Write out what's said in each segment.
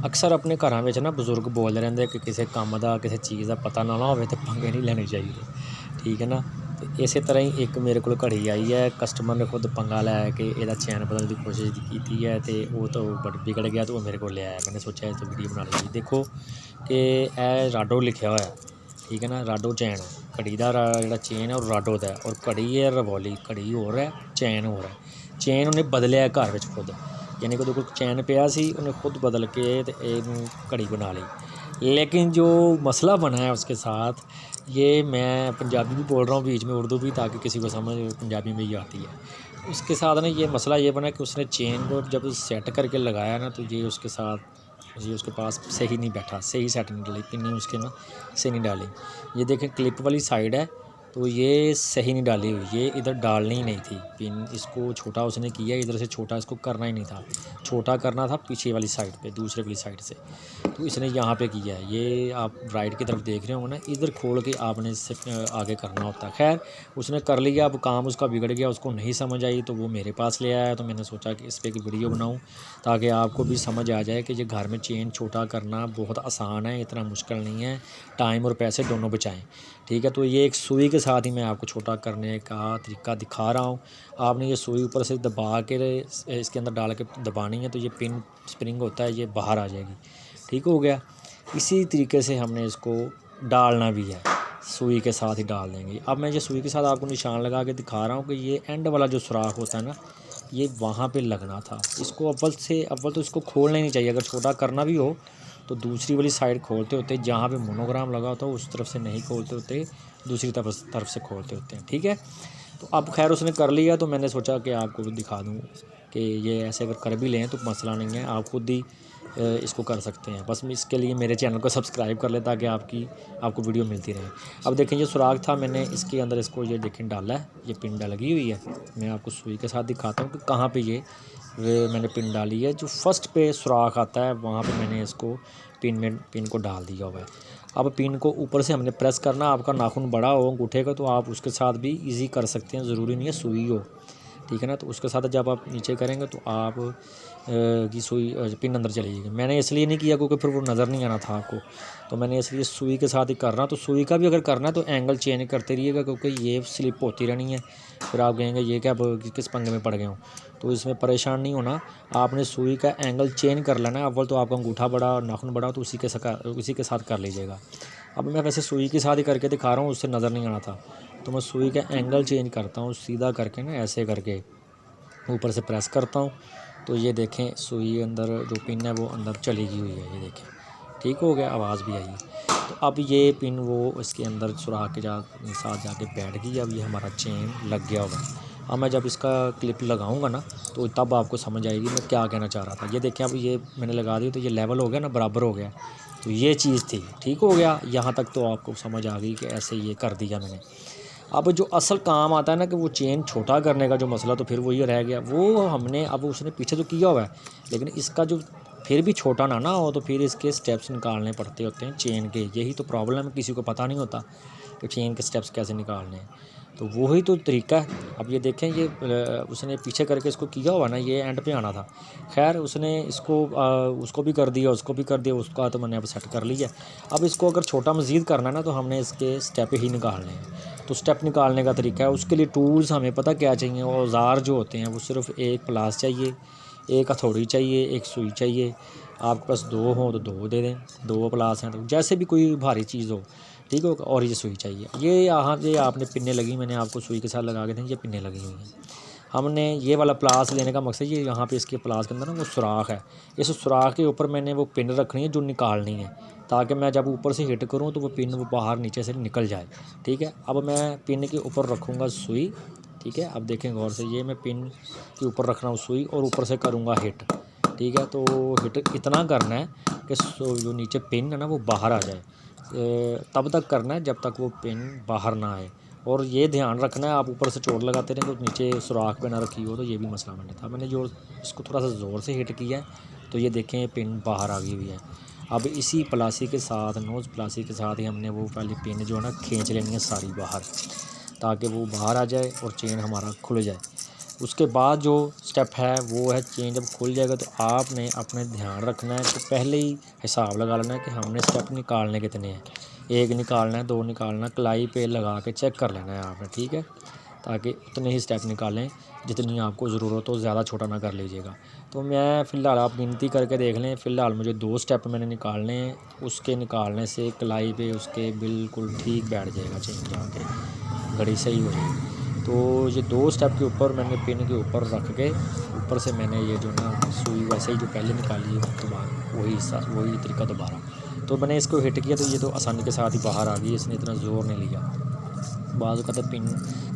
अक्सर अपने घरां विच ना बजुर्ग बोलदे रहिंदे कि किसी कम्म दा किसी चीज़ दा पता ना होवे ते पंगे नहीं लैने चाहिए, ठीक है ना। ते इस तरह ही एक मेरे कोल घड़ी आई है, कस्टमर ने खुद पंगा लै के एह्दा चैन बदलने दी कोशिश कीती है ते ओह् तो बिगड़ गया तो ओह् मेरे कोल लेआया। मैंने सोचेआ इस वीडियो बना ली। देखो कि राडो लिखेआ होया है, ठीक है ना, राडो चैन है घड़ी दा जेह्ड़ा चेन है ओह् राडो दा है, और घड़ी है रवोली, घड़ी होर है चैन होर है। चेन उन्हें बदलिया घर विच खुद, यानी कि ओह्दे कोल चैन पिया सी, उन्हें खुद बदल के ते इहनूं घड़ी बना ली। लेकिन जो मसला बना है उसके साथ, ये मैं पंजाबी भी बोल रहा हूँ बीच में उर्दू भी, ताकि किसी को समझ पंजाबी में ही आती है। उसके साथ ना ये मसला ये बना कि उसने चेन को जब सेट करके लगाया ना, तो ये उसके साथ ये उसके पास सही नहीं बैठा, सही सेट नहीं डाली, पिन्नी उसके ना सही नहीं डाली। ये देखें क्लिप वाली साइड है तो ये सही नहीं डाली हुई, ये इधर डालनी ही नहीं थी पिन। इसको छोटा उसने किया, इधर से छोटा इसको करना ही नहीं था, छोटा करना था पीछे वाली साइड पे, दूसरे वाली साइड से, तो इसने यहाँ पे किया है। ये आप राइट की तरफ देख रहे होंगे ना, इधर खोल के आपने इससे आगे करना होता है। खैर उसने कर लिया, अब काम उसका बिगड़ गया, उसको नहीं समझ आई तो वो मेरे पास ले आया। तो मैंने सोचा कि इस पर एक वीडियो बनाऊँ ताकि आपको भी समझ आ जाए कि ये घर में चेन छोटा करना बहुत आसान है, इतना मुश्किल नहीं है, टाइम और पैसे दोनों बचाएँ, ठीक है। तो ये एक सुई के साथ ही मैं आपको छोटा करने का तरीका दिखा रहा हूँ। आपने ये सुई ऊपर से दबा के इसके अंदर डाल के दबानी है, तो ये पिन स्प्रिंग होता है, ये बाहर आ जाएगी, ठीक हो गया। इसी तरीके से हमने इसको डालना भी है, सुई के साथ ही डाल देंगे। अब मैं ये सुई के साथ आपको निशान लगा के दिखा रहा हूँ कि ये एंड वाला जो सुराख होता है ना, ये वहाँ पे लगना था। इसको अव्वल तो इसको खोलना ही नहीं चाहिए। अगर छोटा करना भी हो तो दूसरी वाली साइड खोलते होते, जहाँ पे मोनोग्राम लगा होता है उस तरफ से नहीं खोलते होते, दूसरी तरफ से खोलते होते हैं, ठीक है। तो अब खैर उसने कर लिया, तो मैंने सोचा कि आपको भी दिखा दूँ कि ये ऐसे अगर कर भी लें तो मसला नहीं है, आप खुद ही इसको कर सकते हैं। बस इसके लिए मेरे चैनल को सब्सक्राइब कर लें ताकि आपको वीडियो मिलती रहे। अब देखें ये सुराख था, मैंने इसके अंदर इसको ये देखें डाला है, ये पिन लगी हुई है। मैं आपको सुई के साथ दिखाता हूँ कि कहाँ पे ये मैंने पिन डाली है। जो फर्स्ट पे सुराख आता है वहाँ पे मैंने इसको पिन को डाल दिया हुआ है। अब पिन को ऊपर से हमने प्रेस करना। आपका नाखून बड़ा हो अंगूठे का तो आप उसके साथ भी ईज़ी कर सकते हैं, ज़रूरी नहीं है सुई हो, ठीक है ना। तो उसके साथ जब आप नीचे करेंगे तो आप की सुई पिन अंदर चली जाएगी। मैंने इसलिए नहीं किया क्योंकि फिर वो नज़र नहीं आना था आपको, तो मैंने इसलिए सुई के साथ ही कर रहा। तो सुई का भी अगर करना है तो एंगल चेंज करते रहिएगा, क्योंकि ये स्लिप होती रहनी है, फिर आप कहेंगे ये क्या किस पंगे में पड़ गए हो। तो इसमें परेशान नहीं होना, आपने सुई का एंगल चेंज कर लेना है। अव्वल तो आपका अंगूठा बड़ा और नाखून बड़ा, तो उसी के साथ कर लीजिएगा। अब मैं वैसे सुई के साथ ही करके दिखा रहा हूँ, उससे नज़र नहीं आना था, तो मैं सुई का एंगल चेंज करता हूँ, सीधा करके ना ऐसे करके ऊपर से प्रेस करता हूँ। तो ये देखें सुई अंदर जो पिन है वो अंदर चली गई हुई है, ये देखें, ठीक हो गया, आवाज़ भी आई। तो अब ये पिन वो इसके अंदर सुराख के साथ जाके बैठ गई। अब ये हमारा चेन लग गया होगा। अब मैं जब इसका क्लिप लगाऊंगा ना तो तब आपको समझ आएगी मैं क्या कहना चाह रहा था। ये देखें अब ये मैंने लगा दी तो ये लेवल हो गया ना, बराबर हो गया। तो ये चीज़ थी, ठीक हो गया। यहाँ तक तो आपको समझ आ गई कि ऐसे ये कर दिया मैंने। अब जो असल काम आता है ना कि वो चेन छोटा करने का जो मसला, तो फिर वही रह गया। वो हमने अब उसने पीछे तो किया हुआ है, लेकिन इसका जो फिर भी छोटा ना हो तो फिर इसके स्टेप्स निकालने पड़ते होते हैं चेन के। यही तो प्रॉब्लम है, किसी को पता नहीं होता कि चेन के स्टेप्स कैसे निकालने हैं। तो वही तो तरीका है। अब ये देखें ये उसने पीछे करके इसको किया हुआ ना, ये एंड पे आना था। खैर उसने इसको उसको भी कर दिया, उसको भी कर दिया, उसका तो मैंने अब सेट कर लिया। अब इसको अगर छोटा मज़ीद करना है ना तो हमने इसके स्टेप ही निकालने हैं। तो स्टेप निकालने का तरीका है, उसके लिए टूल्स हमें पता क्या चाहिए, औज़ार जो होते हैं वो सिर्फ एक प्लास चाहिए, एक हथौड़ी चाहिए, एक सुई चाहिए। आपके पास दो हों तो दो दे दें, दो प्लास हैं तो जैसे भी कोई भारी चीज़ हो, ठीक हो। और ये सुई चाहिए। ये यहाँ ये आपने पिन्ने लगी, मैंने आपको सुई के साथ लगा के दी, ये पिन्ने लगी हुई हैं। हमने ये वाला प्लास लेने का मकसद ये, यहाँ पे इसके प्लास के अंदर ना वो सुराख है, इस सुराख के ऊपर मैंने वो पिन रखनी है जो निकालनी है, ताकि मैं जब ऊपर से हिट करूँ तो वो पिन वो बाहर नीचे से निकल जाए, ठीक है। अब मैं पिन के ऊपर रखूँगा सुई, ठीक है। अब देखें गौर से, ये मैं पिन के ऊपर रख रहा हूँ सुई और ऊपर से करूँगा हिट, ठीक है। तो हिट इतना करना है कि जो नीचे पिन है ना वो बाहर आ जाए, तब तक करना है जब तक वो पिन बाहर ना आए। और ये ध्यान रखना है आप ऊपर से चोट लगाते रहें तो नीचे सुराख पे ना रखी हो, तो ये भी मसला मैंने था। मैंने जो इसको थोड़ा सा ज़ोर से हिट किया है तो ये देखें पिन बाहर आ गई हुई है। अब इसी प्लासी के साथ, नोज़ प्लासी के साथ ही हमने वो पहले पिन जो है ना खींच लेनी है सारी बाहर, ताकि वो बाहर आ जाए और चेन हमारा खुल जाए। उसके बाद जो स्टेप है वो है चेन जब खुल जाएगा तो आपने अपने ध्यान रखना है कि पहले ही हिसाब लगा लेना है कि हमने स्टेप निकालने कितने हैं, 1 निकालना है, 2 निकालना है, कलाई पे लगा के चेक कर लेना है आपने, ठीक है, ताकि उतने ही स्टेप निकालें जितनी आपको ज़रूरत हो, ज़्यादा छोटा ना कर लीजिएगा। तो मैं फ़िलहाल आप गिनती करके देख लें, फ़िलहाल मुझे 2 स्टेप मैंने निकालने हैं, उसके निकालने से कलाई पे उसके बिल्कुल ठीक बैठ जाएगा चेन जाके, घड़ी सही हो जाएगी। तो ये 2 स्टेप के ऊपर मैंने पिन के ऊपर रख के ऊपर से मैंने ये जो ना सुई वैसे ही जो पहले निकाली है दोबारा वही तरीका दोबारा, तो मैंने इसको हिट किया तो ये तो आसानी के साथ ही बाहर आ गई, इसने इतना ज़ोर नहीं लिया। बाज़ कहते पिन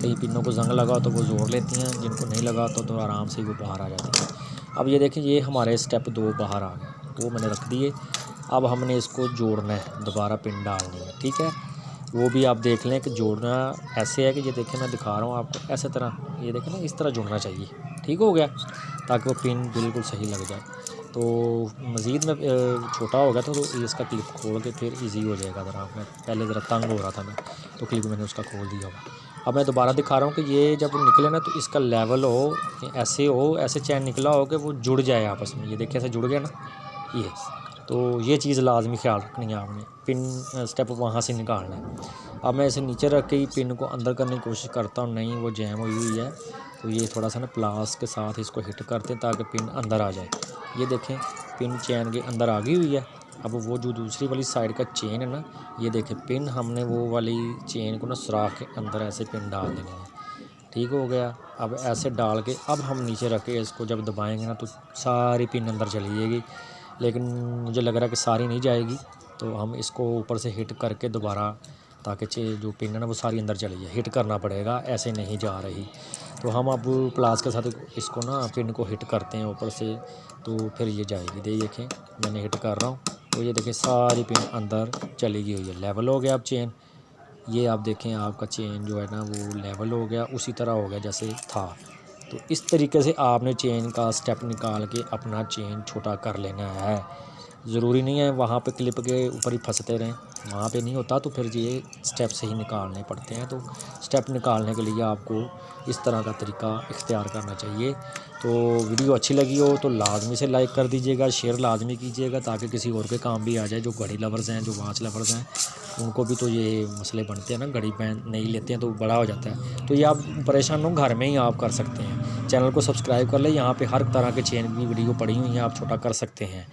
कई पिनों को जंग लगा तो वो ज़ोर लेती हैं, जिनको नहीं लगा तो आराम से ही वो बाहर आ जाती हैं। अब ये देखें ये हमारे स्टेप 2 बाहर आ गए, वो मैंने रख दिए। अब हमने इसको जोड़ना है, दोबारा पिन डालनी है, ठीक है। वो भी आप देख लें कि जोड़ना ऐसे है कि ये देखें मैं दिखा रहा हूँ आपको, ऐसे तरह ये देखें ना, इस तरह जुड़ना चाहिए, ठीक हो गया, ताकि वो पिन बिल्कुल सही लग जाए। तो मज़ीद में छोटा हो गया था तो इसका क्लिप खोल के फिर इजी हो जाएगा। ज़रा मैं पहले ज़रा तंग हो रहा था मैं, तो क्लिप मैंने उसका खोल दिया होगा। अब मैं दोबारा दिखा रहा हूँ कि ये जब निकले ना तो इसका लेवल हो, ऐसे चैन निकला हो कि वो जुड़ जाए आपस में, ये देखिए ऐसे जुड़ गया ना, ये तो ये चीज़ लाजमी ख्याल रखनी है आपने, पिन स्टेप वहाँ से निकालना है। अब मैं इसे नीचे रख के ही पिन को अंदर करने की कोशिश करता हूँ, नहीं वो जैम हुई है, तो ये थोड़ा सा ना प्लास के साथ इसको हिट करते हैं ताकि पिन अंदर आ जाए। ये देखें पिन चैन के अंदर आ गई हुई है। अब वो जो दूसरी वाली साइड का चेन है ना, ये देखें पिन हमने वो वाली चेन को ना सुराख के अंदर ऐसे पिन डाल देने हैं, ठीक हो गया। अब ऐसे डाल के अब हम नीचे रख के इसको जब दबाएंगे ना तो सारी पिन अंदर चली जाएगी, लेकिन मुझे लग रहा है कि सारी नहीं जाएगी, तो हम इसको ऊपर से हिट करके दोबारा, ताकि जो पिन है ना वो सारी अंदर चली जाए, हिट करना पड़ेगा, ऐसे नहीं जा रही। तो हम अब प्लास के साथ इसको ना पिन को हिट करते हैं ऊपर से, तो फिर ये जाएगी। देखें मैंने हिट कर रहा हूँ तो ये देखें सारी पिन अंदर चली गई हुई है, लेवल हो गया अब चेन। ये आप देखें आपका चेन जो है ना वो लेवल हो गया, उसी तरह हो गया जैसे था। तो इस तरीके से आपने चेन का स्टेप निकाल के अपना चेन छोटा कर लेना है। ज़रूरी नहीं है वहाँ पे क्लिप के ऊपर ही फंसते रहें, वहाँ पे नहीं होता, तो फिर ये स्टेप से ही निकालने पड़ते हैं। तो स्टेप निकालने के लिए आपको इस तरह का तरीका इख्तियार करना चाहिए। तो वीडियो अच्छी लगी हो तो लाजमी से लाइक कर दीजिएगा, शेयर लाजमी कीजिएगा, ताकि किसी और के काम भी आ जाए। जो घड़ी लवर्स हैं, जो वॉच लवर्स हैं, उनको भी तो ये मसले बनते हैं ना, घड़ी पहन नहीं लेते हैं तो बड़ा हो जाता है। तो ये आप परेशान हो, घर में ही आप कर सकते हैं। चैनल को सब्सक्राइब कर लें, यहाँ पे हर तरह के चेन की वीडियो पड़ी हुई हैं, आप छोटा कर सकते हैं।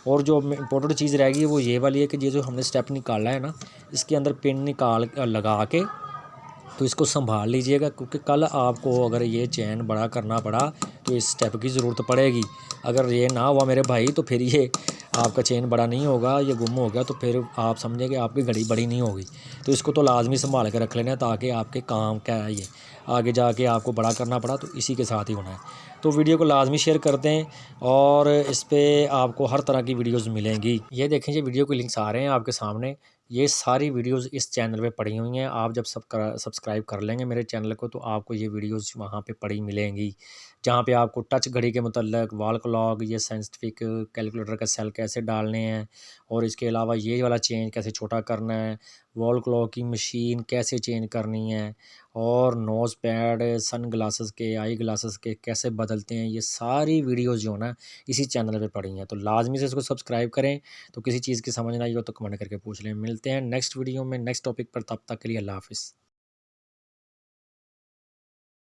और जो इम्पोर्टेंट चीज़ रहेगी वो ये वाली है कि ये जो हमने स्टेप निकाला है ना, इसके अंदर पिन निकाल लगा के तो इसको संभाल लीजिएगा, क्योंकि कल आपको अगर ये चैन बड़ा करना पड़ा तो इस स्टेप की ज़रूरत पड़ेगी। अगर ये ना हुआ मेरे भाई तो फिर ये आपका चेन बड़ा नहीं होगा, ये गुम हो गया तो फिर आप समझें कि आपकी घड़ी बड़ी नहीं होगी। तो इसको तो लाजमी संभाल के रख लेना, ताकि आपके काम क्या है, ये आगे जाके आपको बड़ा करना पड़ा तो इसी के साथ ही होना है। तो वीडियो को लाजमी शेयर कर दें, और इस पर आपको हर तरह की वीडियोज़ मिलेंगी। ये देखें, ये वीडियो के लिंक्स आ रहे हैं आपके सामने, ये सारी वीडियोज़ इस चैनल पे पड़ी हुई हैं। आप जब सब्सक्राइब कर लेंगे मेरे चैनल को तो आपको ये वीडियोज़ वहाँ पे पड़ी मिलेंगी, जहाँ पे आपको टच घड़ी के मतलब वॉल क्लॉक, ये साइंटिफिक कैलकुलेटर का सेल कैसे डालने हैं, और इसके अलावा ये वाला चेंज कैसे छोटा करना है, वॉल क्लॉक की मशीन कैसे चेंज करनी है, और नोज़ पैड सन ग्लासेस के, आई ग्लासेस के कैसे बदलते हैं, ये सारी वीडियोज़ जो है ना इसी चैनल पे पड़ी हैं। तो लाजमी से इसको सब्सक्राइब करें। तो किसी चीज़ की समझ ना आई हो तो कमेंट करके पूछ लें। मिलते हैं नेक्स्ट वीडियो में नेक्स्ट टॉपिक पर, तब तक के लिए अल्लाह हाफ़िज़।